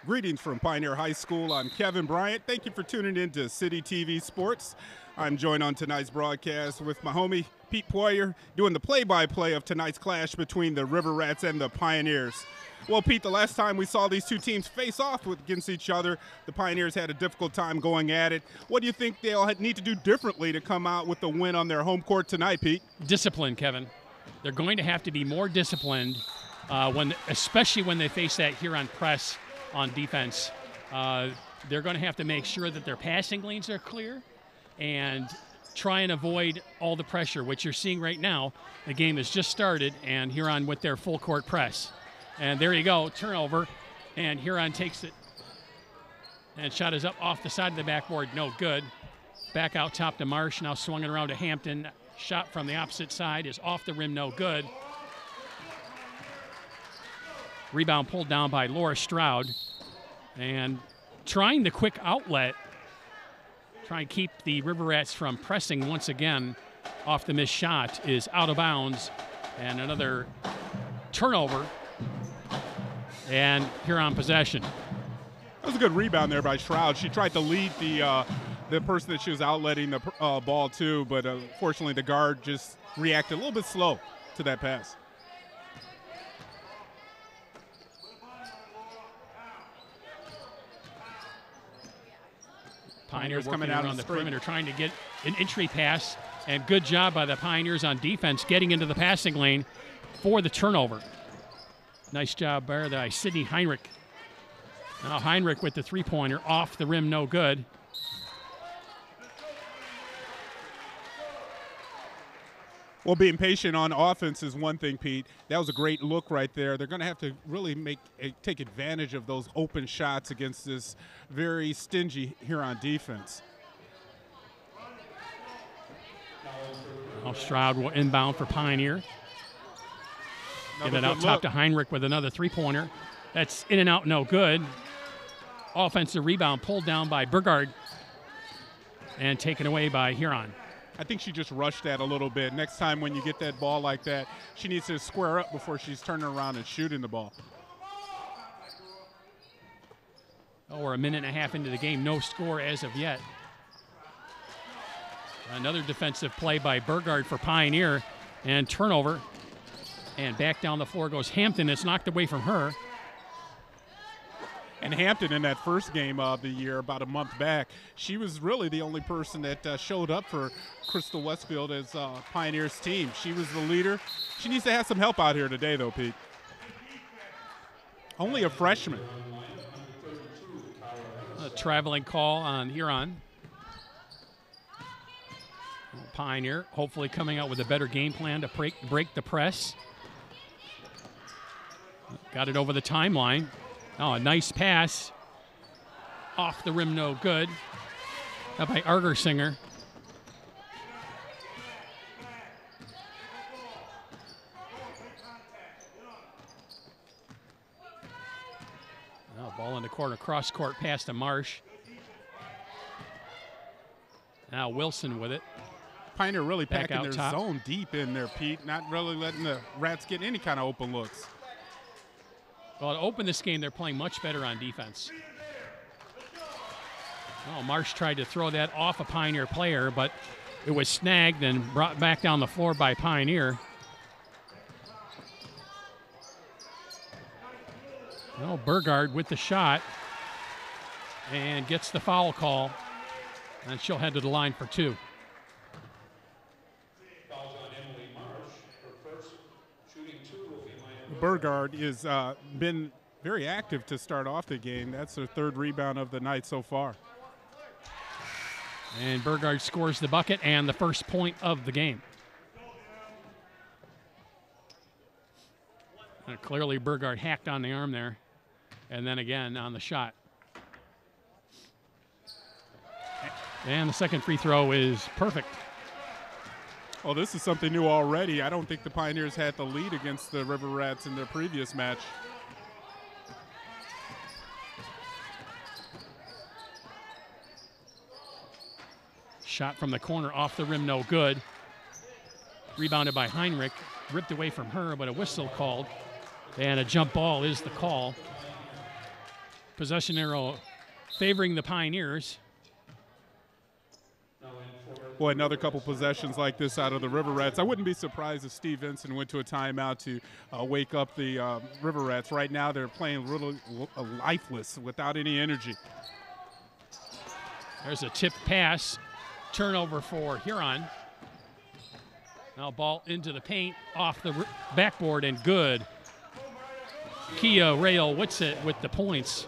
Greetings from Pioneer High School. I'm Kevin Bryant. Thank you for tuning in to City TV Sports. I'm joined on tonight's broadcast with my homie Pete Poyer doing the play-by-play of tonight's clash between the River Rats and the Pioneers. Well, Pete, the last time we saw these two teams face off against each other, the Pioneers had a difficult time going at it. What do you think they'll need to do differently to come out with the win on their home court tonight, Pete? Discipline, Kevin. They're going to have to be more disciplined, especially when they face that Huron press on defense. They're going to have to make sure that their passing lanes are clear and try and avoid all the pressure, which you're seeing right now. The game has just started, and Huron with their full court press. And there you go, turnover, and Huron takes it. And shot is up off the side of the backboard, no good. Back out top to Marsh, now swung it around to Hampton. Shot from the opposite side is off the rim, no good. Rebound pulled down by Laura Stroud. And trying the quick outlet, trying to keep the River Rats from pressing once again off the missed shot, is out of bounds. And another turnover. And Huron possession. That was a good rebound there by Stroud. She tried to lead the person that she was outletting the ball to, but unfortunately the guard just reacted a little bit slow to that pass. Pioneers coming out on the perimeter trying to get an entry pass, and good job by the Pioneers on defense getting into the passing lane for the turnover. Nice job there by Sydney Heinrich. Now Heinrich with the three-pointer off the rim, no good. Well, being patient on offense is one thing, Pete. That was a great look right there. They're going to have to really take advantage of those open shots against this very stingy Huron defense. Now Stroud will inbound for Pioneer. Get it out top to Heinrich with another three-pointer. That's in and out, no good. Offensive rebound pulled down by Burgard and taken away by Huron. I think she just rushed that a little bit. Next time when you get that ball like that, she needs to square up before she's turning around and shooting the ball. Oh, we're a minute and a half into the game. No score as of yet. Another defensive play by Burgard for Pioneer, and turnover. And back down the floor goes Hampton. It's knocked away from her. And Hampton in that first game of the year, about a month back, she was really the only person that showed up for Crystal Westfield as Pioneers team. She was the leader. She needs to have some help out here today, though, Pete. Only a freshman. A traveling call on Huron. Pioneer hopefully coming out with a better game plan to break the press. Got it over the timeline. Oh, a nice pass. Off the rim, no good. That by Argersinger. Oh, ball in the corner, cross-court pass to Marsh. Now Wilson with it. Pioneer really packing their top. zone deep in there, Pete. Not really letting the Rats get any kind of open looks. Well, to open this game, they're playing much better on defense. Oh, Marsh tried to throw that off a Pioneer player, but it was snagged and brought back down the floor by Pioneer. Well, Burgard with the shot and gets the foul call, and she'll head to the line for two. Burgard has been very active to start off the game. That's her third rebound of the night so far. And Burgard scores the bucket and the first point of the game. Clearly Burgard hacked on the arm there, and then again on the shot. And the second free throw is perfect. Oh, this is something new already. I don't think the Pioneers had the lead against the River Rats in their previous match. Shot from the corner off the rim, no good. Rebounded by Heinrich. Ripped away from her, but a whistle called. And a jump ball is the call. Possession arrow favoring the Pioneers. Boy, another couple possessions like this out of the River Rats. I wouldn't be surprised if Steve Vincent went to a timeout to wake up the River Rats. Right now they're playing really lifeless, without any energy. There's a tip pass. Turnover for Huron. Now ball into the paint, off the backboard, and good. Kia Rail Witsit with the points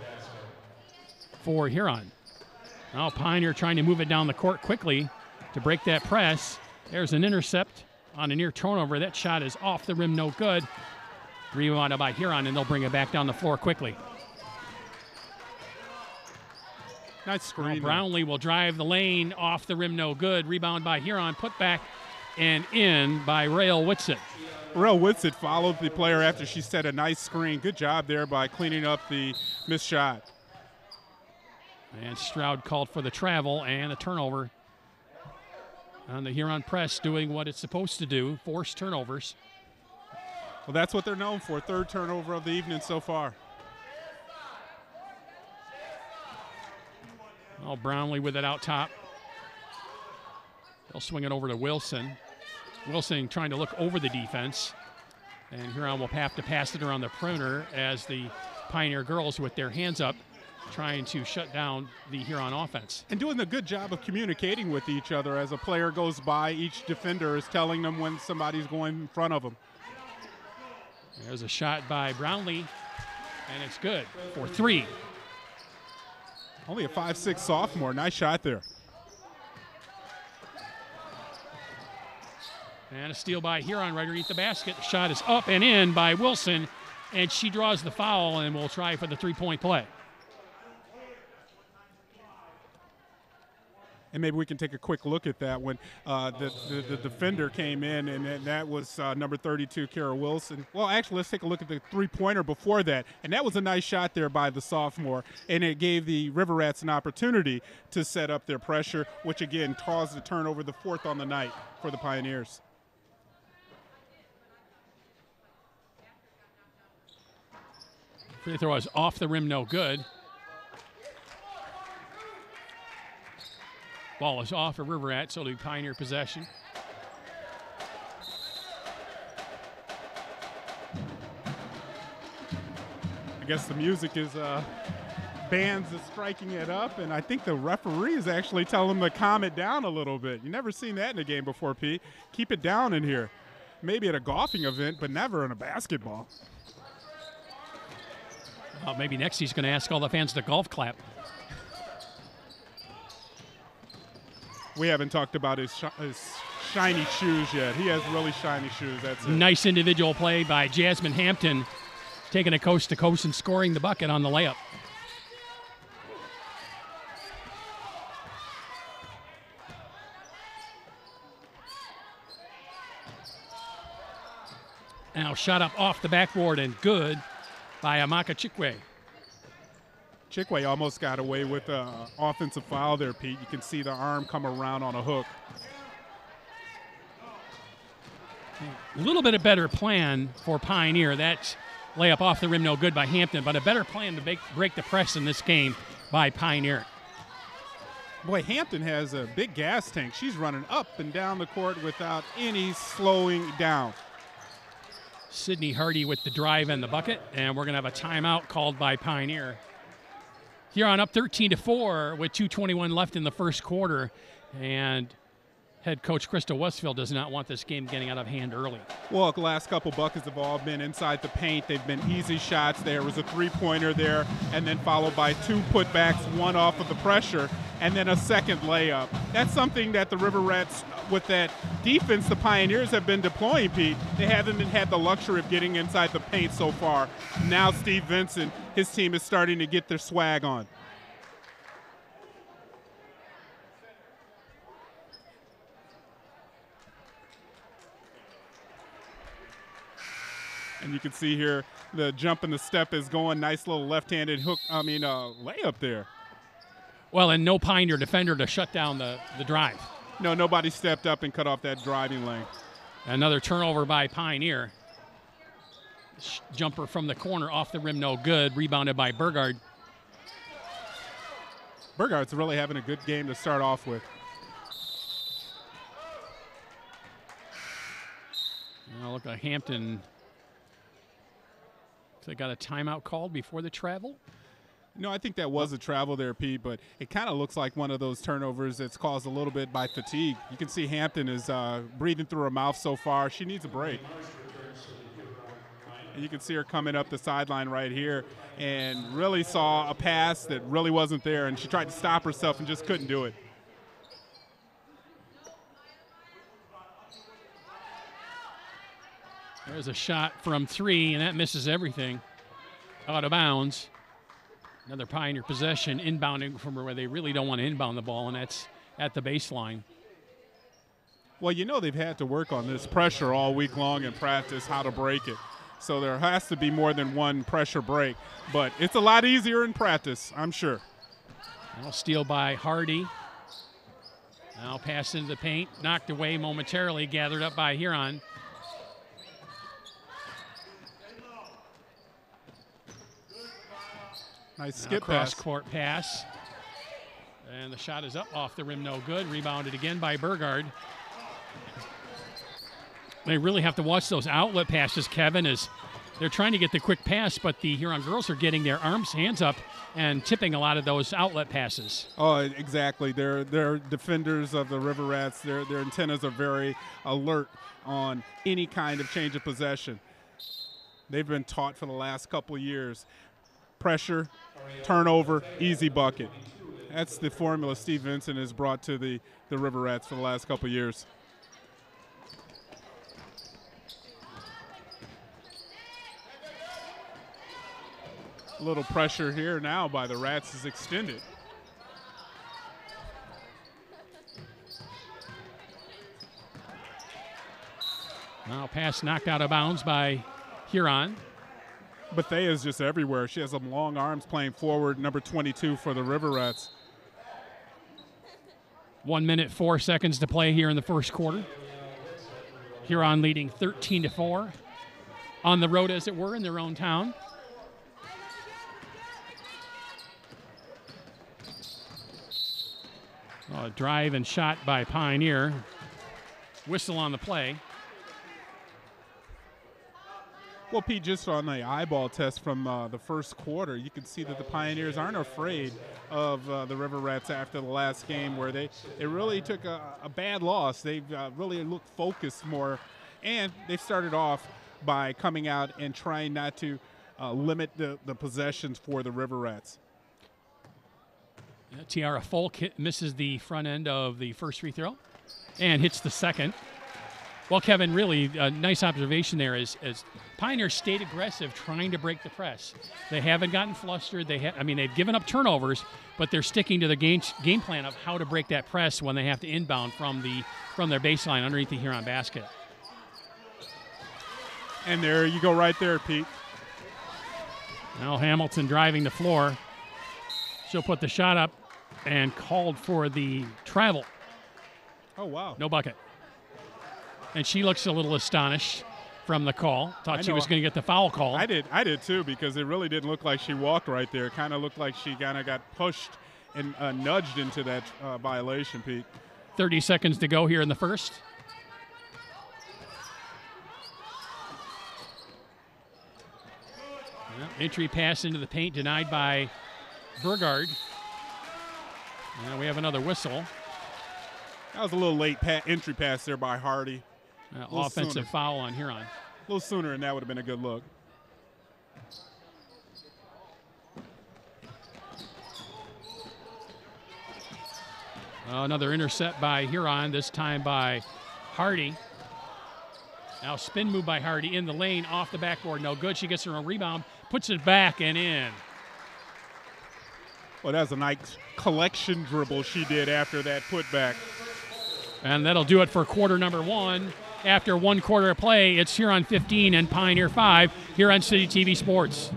for Huron. Now Pioneer trying to move it down the court quickly to break that press. There's an intercept on a near turnover. That shot is off the rim, no good. Rebounded by Huron, and they'll bring it back down the floor quickly. Nice screen. Brownlee will drive the lane, off the rim, no good. Rebound by Huron, put back and in by Rail Witsit. Rail Witsit followed the player after she set a nice screen. Good job there by cleaning up the missed shot. And Stroud called for the travel and a turnover. On the Huron press doing what it's supposed to do, force turnovers. Well, that's what they're known for, third turnover of the evening so far. Oh, Brownlee with it out top. They'll swing it over to Wilson. Wilson trying to look over the defense. And Huron will have to pass it around the perimeter as the Pioneer girls with their hands up trying to shut down the Huron offense. And doing a good job of communicating with each other. As a player goes by, each defender is telling them when somebody's going in front of them. There's a shot by Brownlee, and it's good for three. Only a 5'6" sophomore. Nice shot there. And a steal by Huron right underneath the basket. The shot is up and in by Wilson, and she draws the foul and will try for the three-point play. And maybe we can take a quick look at that when the defender came in, and that was number 32, Kara Wilson. Well, actually, let's take a look at the three-pointer before that. And that was a nice shot there by the sophomore, and it gave the River Rats an opportunity to set up their pressure, which, again, caused the turnover, the fourth on the night for the Pioneers. Free throw is off the rim, no good. Ball is off of River Rats, so it'll be Pioneer possession. I guess the music is bands is striking it up, and I think the referee is actually telling them to calm it down a little bit. You've never seen that in a game before, Pete. Keep it down in here. Maybe at a golfing event, but never in a basketball. Well, maybe next he's going to ask all the fans to golf clap. We haven't talked about his shiny shoes yet. He has really shiny shoes. That's it. Nice individual play by Jasmine Hampton, taking it coast to coast and scoring the bucket on the layup. Now shot up off the backboard and good by Amaka Chikwe. Chikwe almost got away with an offensive foul there, Pete. You can see the arm come around on a hook. A little bit of better plan for Pioneer. That layup off the rim, no good by Hampton, but a better plan to break the press in this game by Pioneer. Boy, Hampton has a big gas tank. She's running up and down the court without any slowing down. Sydney Hardy with the drive and the bucket, and we're going to have a timeout called by Pioneer. Huron up 13-4 with 2:21 left in the first quarter, and head coach Krista Westfield does not want this game getting out of hand early. Well, the last couple buckets have all been inside the paint. They've been easy shots. There was a three-pointer there, and then followed by two putbacks, one off of the pressure, and then a second layup. That's something that the River Rats, with that defense the Pioneers have been deploying, Pete. They haven't had the luxury of getting inside the paint so far. Now Steve Vincent, his team is starting to get their swag on. And you can see here the jump and the step is going. Nice little left-handed layup there. Well, and no Pioneer defender to shut down the drive. No, nobody stepped up and cut off that driving lane. Another turnover by Pioneer. Jumper from the corner off the rim, no good. Rebounded by Burgard. Burghart's really having a good game to start off with. Now look like Hampton. They got a timeout called before the travel. No, I think that was a travel there, Pete, but it kind of looks like one of those turnovers that's caused a little bit by fatigue. You can see Hampton is breathing through her mouth so far. She needs a break. And you can see her coming up the sideline right here and really saw a pass that really wasn't there, and she tried to stop herself and just couldn't do it. There's a shot from 3, and that misses everything. Out of bounds. Another Pioneer possession, inbounding from where they really don't want to inbound the ball, and that's at the baseline. Well, you know they've had to work on this pressure all week long in practice, how to break it. So there has to be more than one pressure break. But it's a lot easier in practice, I'm sure. Now steal by Hardy. Now pass into the paint, knocked away momentarily, gathered up by Huron. Nice skip cross pass. Court pass. And the shot is up off the rim, no good. Rebounded again by Burgard. They really have to watch those outlet passes, Kevin, as they're trying to get the quick pass, but the Huron girls are getting their hands up and tipping a lot of those outlet passes. Oh, exactly. They're defenders of the River Rats. Their antennas are very alert on any kind of change of possession. They've been taught for the last couple of years. Pressure, turnover, easy bucket. That's the formula Steve Vincent has brought to the River Rats for the last couple of years. A little pressure here now by the Rats is extended. Now pass knocked out of bounds by Huron. Bethea is just everywhere. She has some long arms playing forward, number 22 for the River Rats. 1 minute, 4 seconds to play here in the first quarter. Huron leading 13-4 on the road, as it were, in their own town. A drive and shot by Pioneer. Whistle on the play. Well, Pete, just on the eyeball test from the first quarter, you can see that the Pioneers aren't afraid of the River Rats after the last game, where they really took a bad loss. They've really looked focused more, and they've started off by coming out and trying not to limit the possessions for the River Rats. Tiara Folk misses the front end of the first free throw and hits the second. Well, Kevin, really a nice observation there as Pioneers stayed aggressive trying to break the press. They haven't gotten flustered. They've given up turnovers, but they're sticking to the game plan of how to break that press when they have to inbound from their baseline underneath the Huron basket. And there you go right there, Pete. Now Hamilton driving the floor. She'll put the shot up and called for the travel. Oh, wow. No bucket. And she looks a little astonished from the call. Thought she was going to get the foul call. I did too, because it really didn't look like she walked right there. It kind of looked like she kind of got pushed and nudged into that violation, Pete. 30 seconds to go here in the first. Well, entry pass into the paint denied by Burgard. Now we have another whistle. That was a little late entry pass there by Hardy. Offensive foul on Huron. A little sooner, and that would have been a good look. Another intercept by Huron, this time by Hardy. Now spin move by Hardy in the lane, off the backboard, no good. She gets her own rebound, puts it back and in. Well, that was a nice collection dribble she did after that putback. And that'll do it for quarter number one. After 1 quarter of play, it's Huron 15 and Pioneer 5 here on City TV Sports.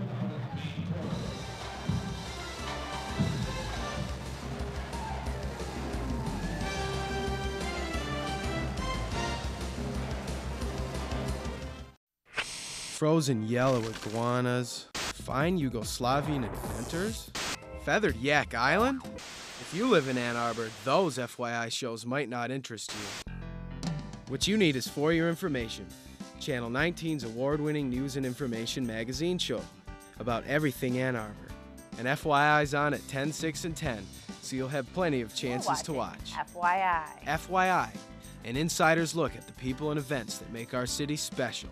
Frozen yellow iguanas, fine Yugoslavian inventors, feathered yak island, If you live in Ann Arbor, those FYI shows might not interest you. What you need is For Your Information, Channel 19's award-winning news and information magazine show about everything Ann Arbor. And FYI's on at 10, 6, and 10, so you'll have plenty of chances to watch. FYI. FYI, an insider's look at the people and events that make our city special.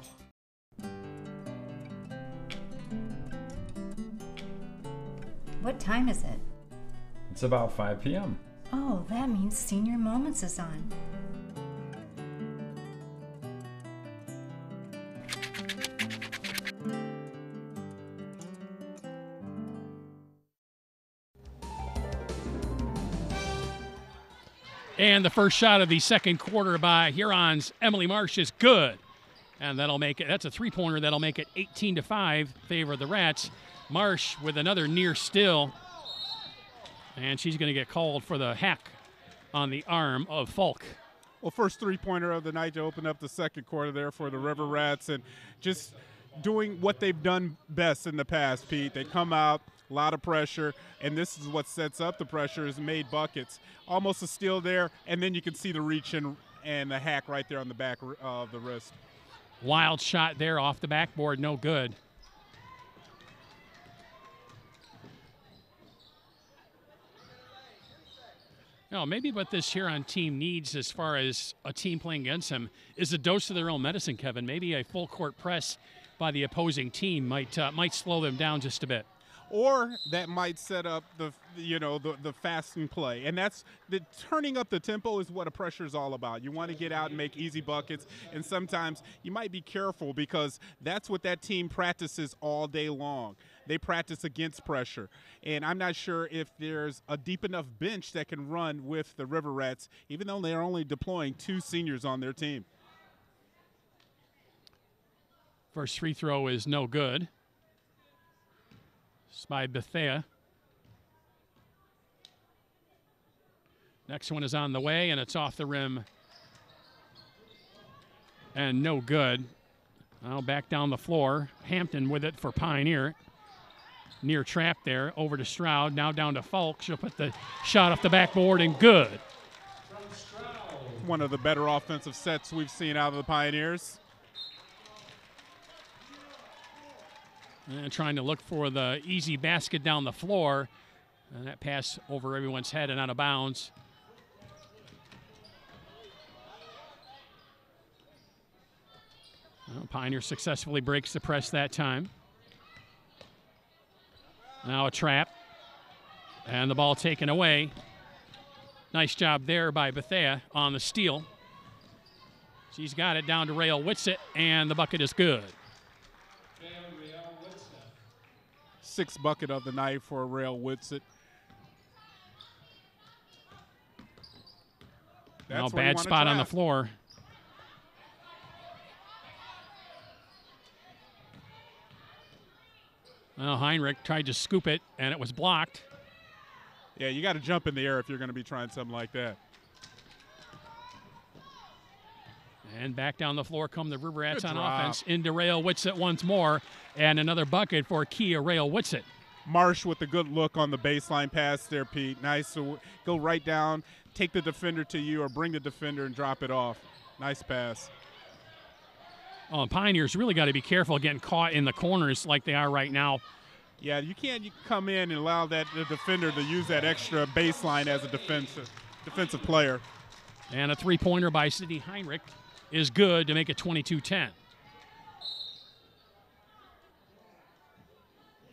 What time is it? It's about 5 p.m. Oh, that means Senior Moments is on. And the first shot of the second quarter by Huron's Emily Marsh is good. And that'll make it, that's a three-pointer that'll make it 18-5 favor of the Rats. Marsh with another near still. And she's going to get called for the hack on the arm of Falk. Well, first three-pointer of the night to open up the second quarter there for the River Rats, and just doing what they've done best in the past, Pete. They come out, a lot of pressure, and this is what sets up the pressure is made buckets. Almost a steal there, and then you can see the reach and the hack right there on the back of the wrist. Wild shot there off the backboard, no good. No, maybe what this Huron team needs as far as a team playing against them is a dose of their own medicine, Kevin. Maybe a full court press by the opposing team might slow them down just a bit. Or that might set up the fasting play, and that's the turning up the tempo is what a pressure is all about. You want to get out and make easy buckets, and sometimes you might be careful because that's what that team practices all day long. They practice against pressure, and I'm not sure if there's a deep enough bench that can run with the River Rats, even though they're only deploying 2 seniors on their team. First free throw is no good. It's by Bethea. Next one is on the way, and it's off the rim. And no good. Now back down the floor. Hampton with it for Pioneer. Near trap there. Over to Stroud. Now down to Falk. She'll put the shot off the backboard, and good. One of the better offensive sets we've seen out of the Pioneers. And trying to look for the easy basket down the floor. And that pass over everyone's head and out of bounds. Well, Pioneer successfully breaks the press that time. Now a trap. And the ball taken away. Nice job there by Bethea on the steal. She's got it down to Rael Whitsitt, and the bucket is good. 6th bucket of the night for Rael Whitsitt. Now bad spot on the floor. Well, Heinrich tried to scoop it, and it was blocked. Yeah, you got to jump in the air if you're going to be trying something like that. And back down the floor come the River Rats on offense. Into Rael Whitsitt once more. And another bucket for Kia Rael Whitsitt. Marsh with a good look on the baseline pass there, Pete. Nice to go right down, take the defender to you, or bring the defender and drop it off. Nice pass. Oh, and Pioneers really got to be careful getting caught in the corners like they are right now. Yeah, you can't come in and allow the defender to use that extra baseline as a defensive player. And a three-pointer by Sydney Heinrich is good to make it 22-10.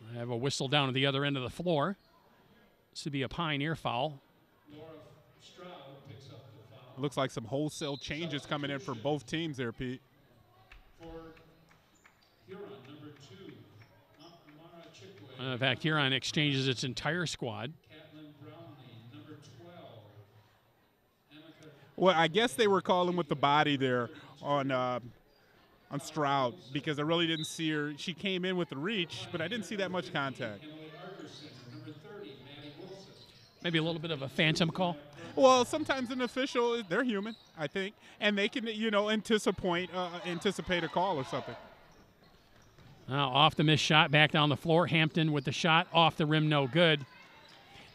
I have a whistle down at the other end of the floor. This would be a Pioneer foul. Looks like some wholesale changes coming in for both teams there, Pete. In fact, Huron exchanges its entire squad. Well, I guess they were calling with the body there on Stroud because I really didn't see her. She came in with the reach, but I didn't see that much contact. Maybe a little bit of a phantom call. Well, sometimes an official, they're human, I think, and they can, anticipate a call or something. Now off the missed shot, back down the floor. Hampton with the shot off the rim, no good.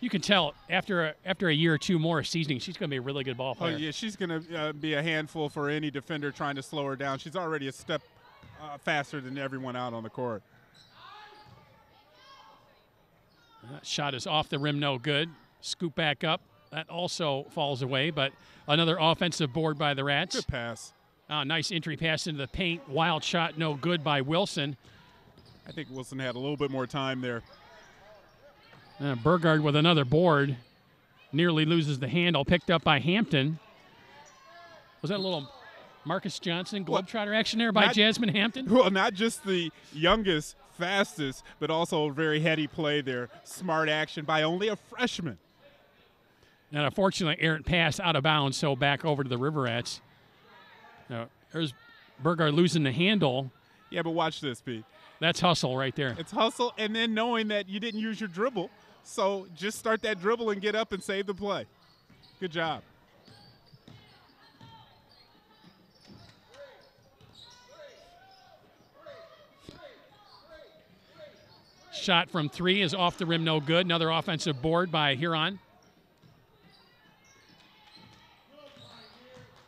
You can tell after a year or two more of seasoning, she's going to be a really good ball player. Oh, yeah, she's going to be a handful for any defender trying to slow her down. She's already a step faster than everyone out on the court. That shot is off the rim, no good. Scoop back up. That also falls away, but another offensive board by the Rats. Good pass. Nice entry pass into the paint. Wild shot, no good by Wilson. I think Wilson had a little bit more time there. Burgard with another board. Nearly loses the handle. Picked up by Hampton. Was that a little Marcus Johnson Globetrotter action there by Jasmine Hampton? Well, not just the youngest, fastest, but also a very heady play there. Smart action by only a freshman. And unfortunately, errant pass out of bounds, so back over to the River Rats. Now, there's Burgard losing the handle. Yeah, but watch this, Pete. That's hustle right there. It's hustle, and then knowing that you didn't use your dribble. So just start that dribble and get up and save the play. Good job. Shot from three is off the rim, no good. Another offensive board by Huron.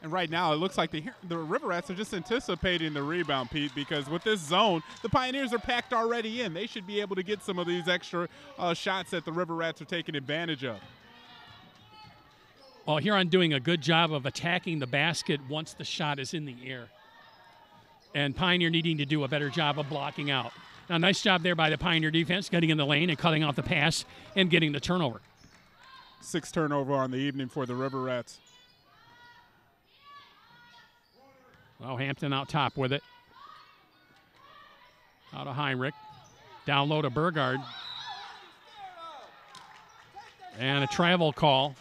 And right now, it looks like the River Rats are just anticipating the rebound, Pete, because with this zone, the Pioneers are packed already in. They should be able to get some of these extra shots that the River Rats are taking advantage of. Well, Huron doing a good job of attacking the basket once the shot is in the air. And Pioneer needing to do a better job of blocking out. Now, nice job there by the Pioneer defense, getting in the lane and cutting off the pass and getting the turnover. 6 turnover on the evening for the River Rats. Well, Hampton out top with it. Out of Heinrich. Down low to Burgard. And a travel call.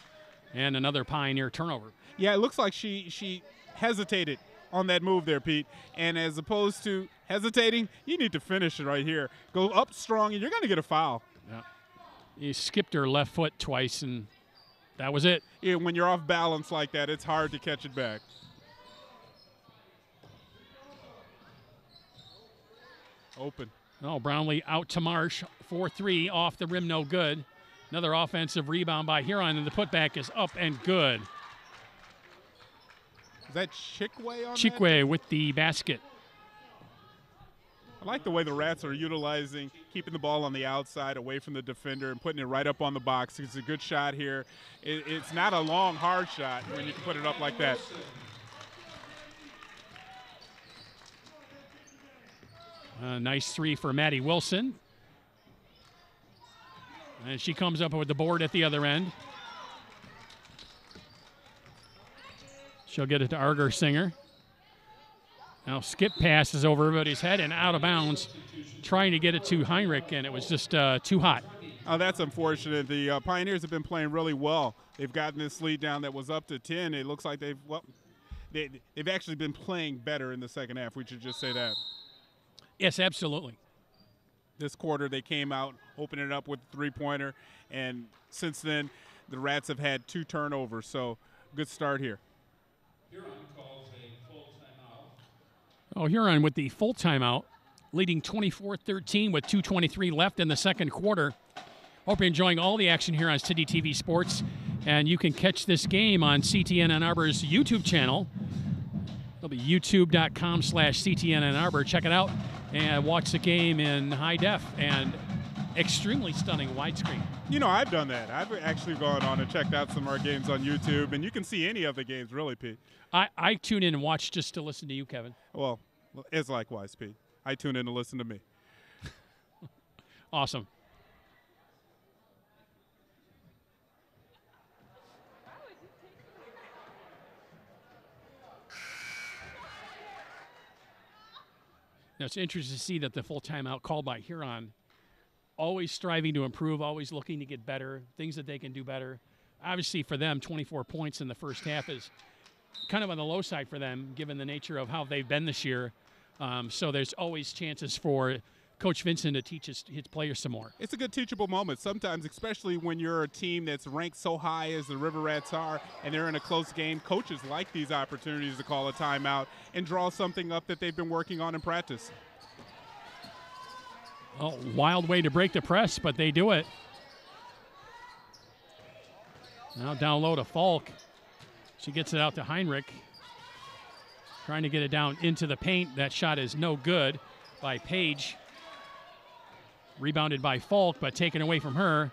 And another Pioneer turnover. Yeah, it looks like she hesitated on that move there, Pete. And as opposed to hesitating, you need to finish it right here. Go up strong, and you're going to get a foul. Yeah. You skipped her left foot twice, and that was it. Yeah, when you're off balance like that, it's hard to catch it back. Open. No, Brownlee out to Marsh. 4-3 off the rim, no good. Another offensive rebound by Huron, and the putback is up and good. Is that Chikwe on Chikwe with the basket. I like the way the Rats are utilizing, keeping the ball on the outside away from the defender and putting it right up on the box. It's a good shot here. It's not a long, hard shot when you can put it up like that. Nice three for Maddie Wilson. And she comes up with the board at the other end. She'll get it to Arger Singer. Now skip passes over everybody's head and out of bounds, trying to get it to Heinrich, and it was just too hot. Oh, that's unfortunate. The Pioneers have been playing really well. They've gotten this lead down that was up to 10. It looks like they've actually been playing better in the second half. We should just say that. Yes, absolutely. This quarter they came out, opening it up with a three-pointer, and since then the Rats have had 2 turnovers, so good start here. Huron calls a full timeout. Oh, Huron with the full timeout, leading 24-13 with 2:23 left in the second quarter. Hope you're enjoying all the action here on City TV Sports, and you can catch this game on CTN Ann Arbor's YouTube channel. It'll be youtube.com/CTN Ann Arbor. Check it out and watch the game in high def and extremely stunning widescreen. You know, I've done that. I've actually gone on and checked out some of our games on YouTube, and you can see any of the games, really, Pete. I tune in and watch just to listen to you, Kevin. Well, it's likewise, Pete. I tune in to listen to me. Awesome. Now, it's interesting to see that the full timeout called by Huron, always striving to improve, always looking to get better, things that they can do better. Obviously, for them, 24 points in the first half is kind of on the low side for them, given the nature of how they've been this year. So there's always chances for Coach Vincent to teach his players some more. It's a good teachable moment sometimes, especially when you're a team that's ranked so high as the River Rats are, and they're in a close game. Coaches like these opportunities to call a timeout and draw something up that they've been working on in practice. Well, wild way to break the press, but they do it. Now down low to Falk. She gets it out to Heinrich. Trying to get it down into the paint. That shot is no good by Page. Rebounded by Falk, but taken away from her.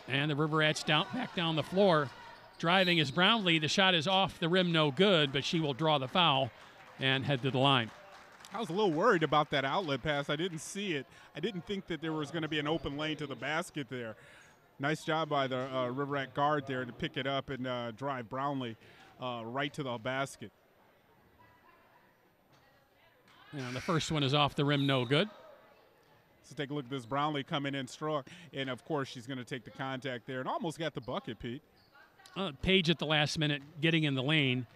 And the Riverettes back down the floor. Driving is Brownlee. The shot is off the rim, no good, but she will draw the foul and head to the line. I was a little worried about that outlet pass. I didn't see it. I didn't think that there was going to be an open lane to the basket there. Nice job by the Riverette guard there to pick it up and drive Brownlee right to the basket. And the first one is off the rim, no good. So take a look at this Brownlee coming in strong. And, of course, she's going to take the contact there and almost got the bucket, Pete. Page at the last minute getting in the lane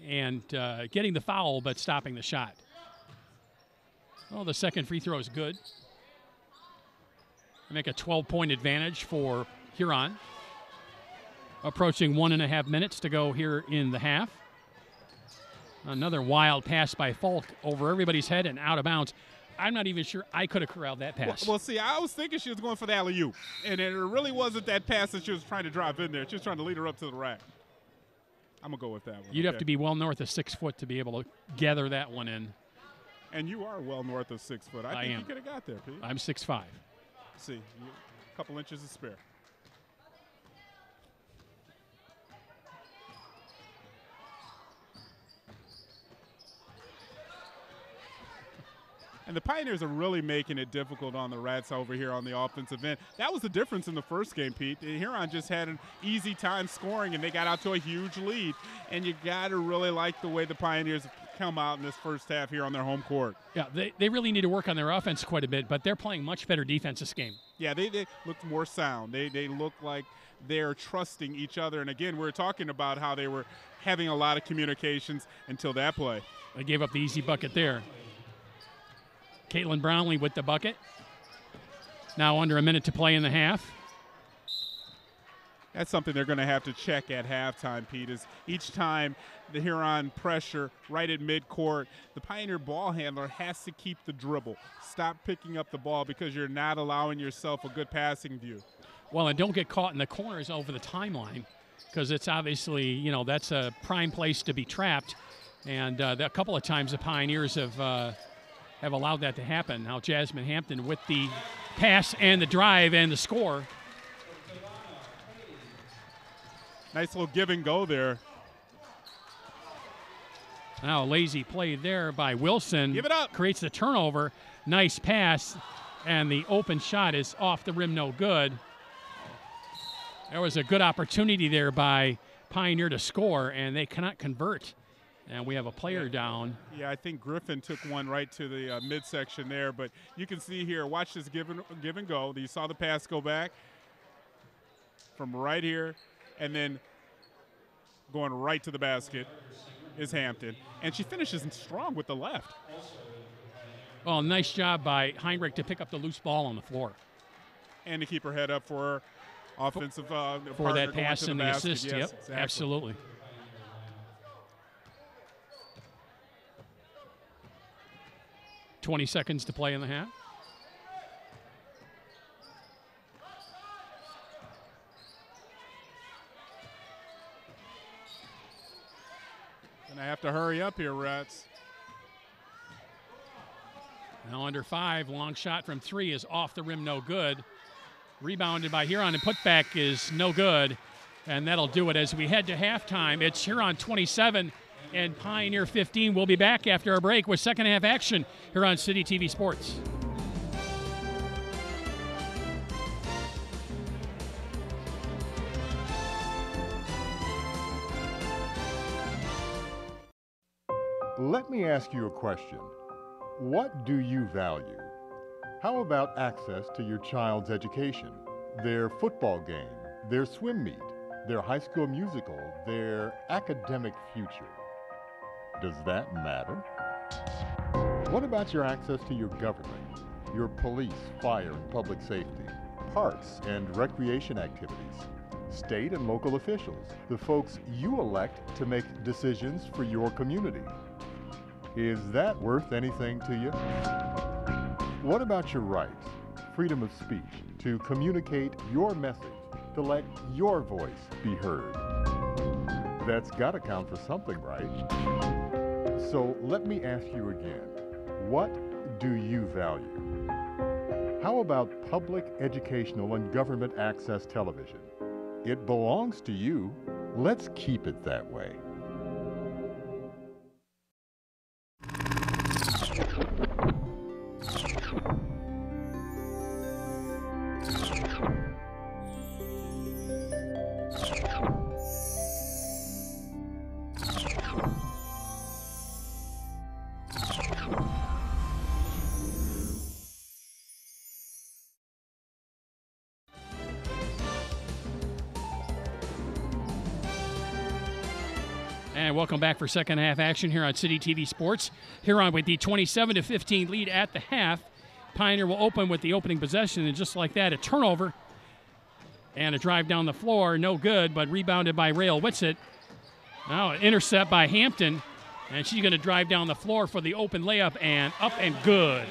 and getting the foul but stopping the shot. Well, the second free throw is good. Make a 12-point advantage for Huron. Approaching 1.5 minutes to go here in the half. Another wild pass by Falk over everybody's head and out of bounds. I'm not even sure I could have corralled that pass. Well, see, I was thinking she was going for the alley-oop, and it really wasn't that pass that she was trying to drive in there. She was trying to lead her up to the rack. I'm going to go with that one. You'd have to be well north of 6 foot to be able to gather that one in. And you are well north of 6 foot. I think you could have got there, Pete. I'm 6'5". See, a couple inches to spare. And the Pioneers are really making it difficult on the Rats over here on the offensive end. That was the difference in the first game, Pete. Huron just had an easy time scoring, and they got out to a huge lead. And you got to really like the way the Pioneers come out in this first half here on their home court. Yeah, they really need to work on their offense quite a bit, but they're playing much better defense this game. Yeah, they look more sound. They look like they're trusting each other. And, again, we were talking about how they were having a lot of communications until that play. They gave up the easy bucket there. Caitlin Brownlee with the bucket. Now under a minute to play in the half. That's something they're going to have to check at halftime, Pete, is each time the Huron pressure right at midcourt, the Pioneer ball handler has to keep the dribble. Stop picking up the ball because you're not allowing yourself a good passing view. Well, and don't get caught in the corners over the timeline because it's obviously, you know, that's a prime place to be trapped. And a couple of times the Pioneers have allowed that to happen. Now Jasmine Hampton with the pass and the drive and the score. Nice little give and go there. Now a lazy play there by Wilson. Give it up. Creates the turnover. Nice pass. And the open shot is off the rim, no good. There was a good opportunity there by Pioneer to score, and they cannot convert. And we have a player down. Yeah, I think Griffin took one right to the midsection there. But you can see here, watch this give and go. You saw the pass go back from right here. And then going right to the basket is Hampton. And she finishes strong with the left. Well, nice job by Heinrich to pick up the loose ball on the floor. And to keep her head up for her offensive for that pass and the assist. Yes, yep, exactly. Absolutely. $20 seconds to play in the half. Gonna have to hurry up here, Rats. Now under 5, long shot from 3 is off the rim, no good. Rebounded by Huron, and putback is no good. And that'll do it as we head to halftime. It's Huron 27 and Pioneer 15. We'll be back after our break with second half action here on City TV Sports. Let me ask you a question. What do you value? How about access to your child's education, their football game, their swim meet, their high school musical, their academic future? Does that matter? What about your access to your government, your police, fire, and public safety, parks and recreation activities, state and local officials, the folks you elect to make decisions for your community? Is that worth anything to you? What about your rights, freedom of speech, to communicate your message to let your voice be heard. That's got to count for something, right? So let me ask you again, what do you value? How about public, educational, and government access television? It belongs to you. Let's keep it that way. And welcome back for second half action here on City TV Sports. Huron with the 27-15 lead at the half. Pioneer will open with the opening possession, and just like that, a turnover and a drive down the floor. No good, but rebounded by Rael Whitsitt. Now an intercept by Hampton, and she's going to drive down the floor for the open layup, and up and good.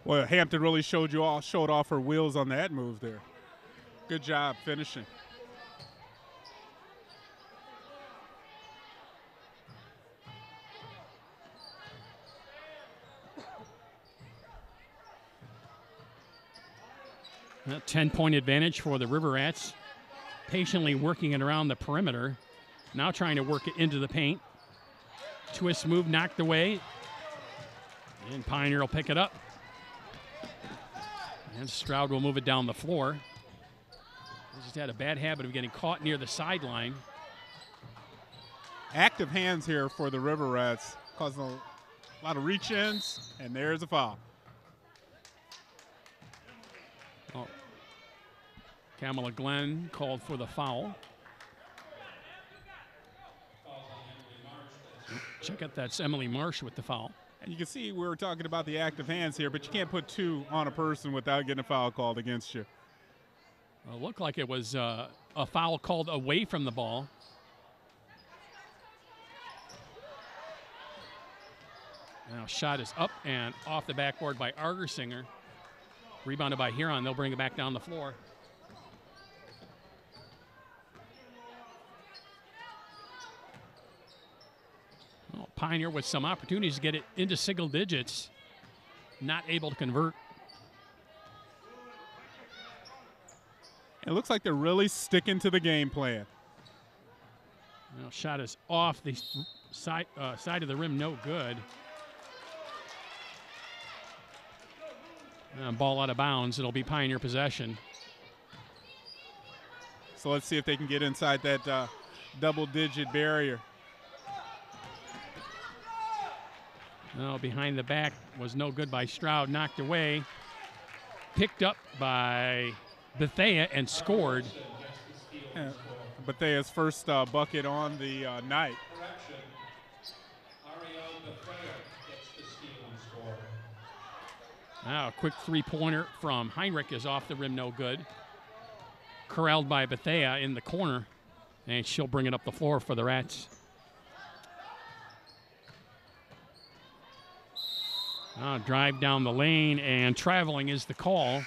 Well, Hampton really showed off her wheels on that move there. Good job finishing. A 10-point advantage for the River Rats. Patiently working it around the perimeter. Now trying to work it into the paint. Twist move knocked away. And Pioneer will pick it up. And Stroud will move it down the floor. He's just had a bad habit of getting caught near the sideline. Active hands here for the River Rats, causing a lot of reach-ins, and there's a foul. Oh. Kamala Glenn called for the foul. Check out, that's Emily Marsh with the foul. And you can see we were talking about the active hands here, but you can't put two on a person without getting a foul called against you. It looked like it was a foul called away from the ball. Now shot is up and off the backboard by Argersinger. Rebounded by Huron. They'll bring it back down the floor. Well, Pioneer with some opportunities to get it into single digits. Not able to convert. It looks like they're really sticking to the game plan. Well, shot is off the side of the rim, no good. Ball out of bounds. It'll be Pioneer possession. So let's see if they can get inside that double-digit barrier. No, behind the back was no good by Stroud. Knocked away. Picked up by Bethea and scored. Yeah, Bethea's first bucket on the night. Now a quick three-pointer from Heinrich is off the rim, no good. Corralled by Bethea in the corner, and she'll bring it up the floor for the Rats. Drive down the lane, and traveling is the call.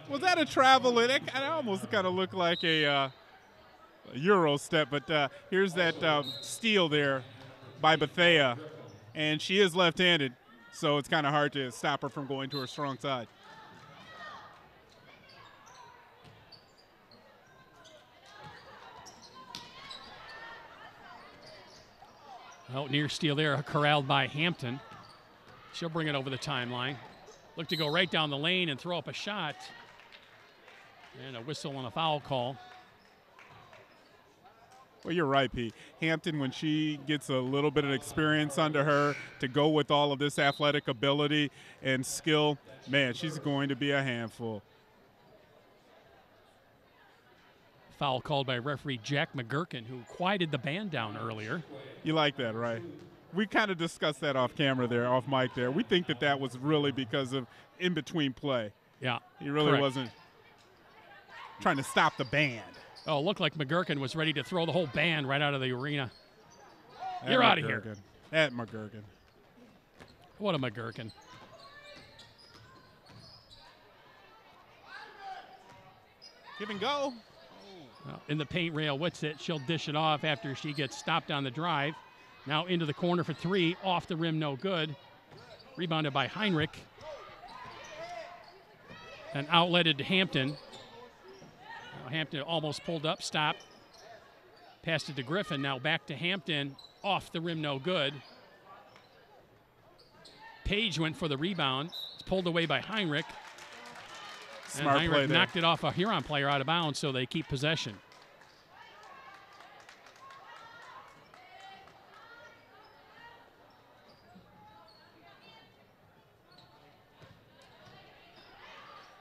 Was that a travel? It almost kind of looked like a Euro step, but here's that steal there by Bethea, and she is left-handed, so it's kind of hard to stop her from going to her strong side. Out near steal there, corralled by Hampton. She'll bring it over the timeline. Look to go right down the lane and throw up a shot. And a whistle and a foul call. Well, you're right, Pete. Hampton, when she gets a little bit of experience under her to go with all of this athletic ability and skill, man, she's going to be a handful. Foul called by referee Jack McGurkin, who quieted the band down earlier. You like that, right? We kind of discussed that off camera there, off mic there. We think that that was really because of in-between play. Yeah, he really correct. Wasn't trying to stop the band. Oh, it looked like McGurkin was ready to throw the whole band right out of the arena. You're out of here. At McGurkin. What a McGurkin. Give and go. In the paint, Rail Whitsitt. She'll dish it off after she gets stopped on the drive. Now into the corner for three. Off the rim, no good. Rebounded by Heinrich. And outletted to Hampton. Now Hampton almost pulled up, stopped. Passed it to Griffin. Now back to Hampton. Off the rim, no good. Page went for the rebound. It's pulled away by Heinrich. Smart and play Heinrich there. knocked it off a Huron player out of bounds, so they keep possession.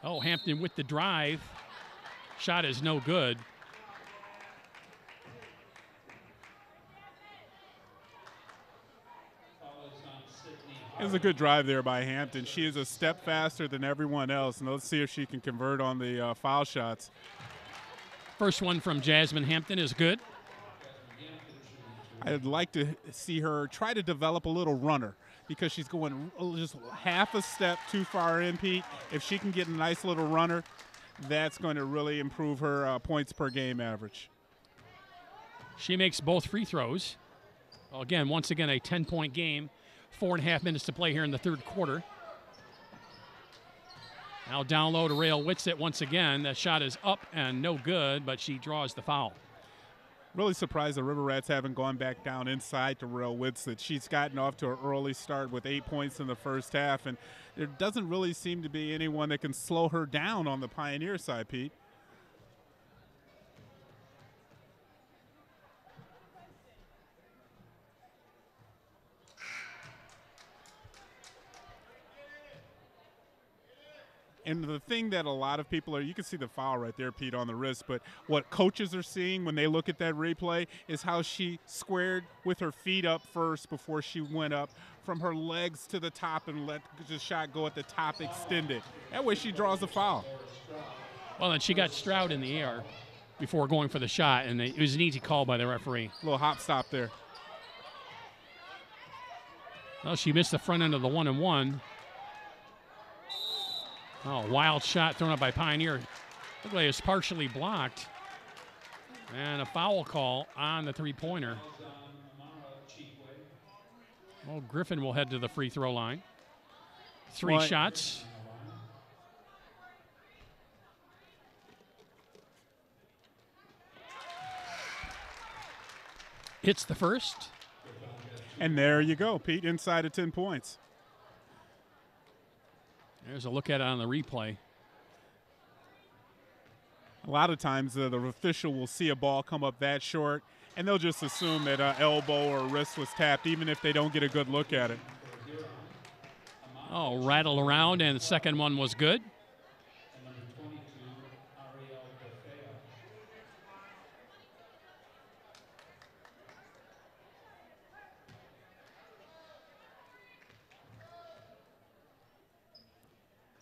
Oh, Hampton with the drive. Shot is no good. It was a good drive there by Hampton. She is a step faster than everyone else, and let's see if she can convert on the foul shots. First one from Jasmine Hampton is good. I'd like to see her try to develop a little runner because she's going just half a step too far in, Pete. If she can get a nice little runner, that's going to really improve her points per game average. She makes both free throws. Well, again, once again, a 10-point game. 4.5 minutes to play here in the third quarter. Now down low to Rail Whitsitt once again. That shot is up and no good, but she draws the foul. Really surprised the River Rats haven't gone back down inside to Rail Whitsitt. She's gotten off to an early start with 8 points in the first half, and there doesn't really seem to be anyone that can slow her down on the Pioneer side, Pete. And the thing that a lot of people are, you can see the foul right there, Pete, on the wrist, but what coaches are seeing when they look at that replay is how she squared with her feet up first before she went up from her legs to the top and let the shot go at the top extended. That way she draws the foul. Well, and she got Stroud in the air before going for the shot, and it was an easy call by the referee. A little hop stop there. Well, she missed the front end of the 1-and-1. Oh, wild shot thrown up by Pioneer. Looked like it was partially blocked. And a foul call on the three-pointer. Well, Griffin will head to the free throw line. Three shots. Hits the first. And there you go, Pete, inside of 10 points. There's a look at it on the replay. A lot of times the official will see a ball come up that short, and they'll just assume that an elbow or wrist was tapped, even if they don't get a good look at it. Oh, rattle around, and the second one was good.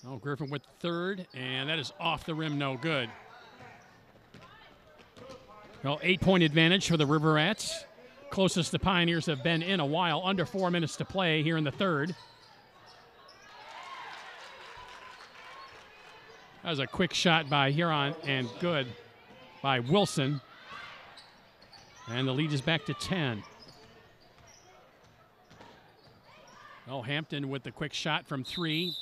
Oh, Griffin with third, and that is off the rim, no good. Well, 8-point advantage for the River Rats. Closest the Pioneers have been in a while, under 4 minutes to play here in the third. That was a quick shot by Huron and good by Wilson. And the lead is back to 10. Oh, Hampton with the quick shot from three.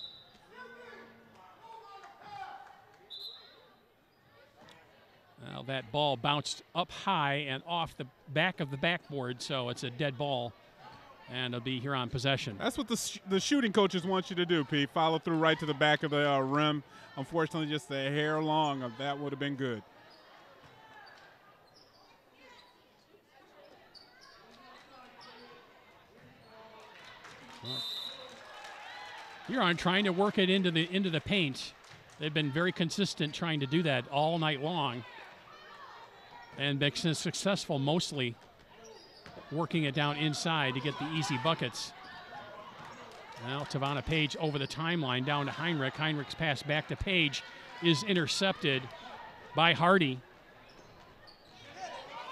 Well, that ball bounced up high and off the back of the backboard, so it's a dead ball, and it'll be Huron possession. That's what the shooting coaches want you to do, Pete. Follow through right to the back of the rim. Unfortunately, just a hair long of that would have been good. Huron trying to work it into the paint. They've been very consistent trying to do that all night long. And been successful mostly working it down inside to get the easy buckets. Now Tavana Page over the timeline down to Heinrich. Heinrich's pass back to Page is intercepted by Hardy.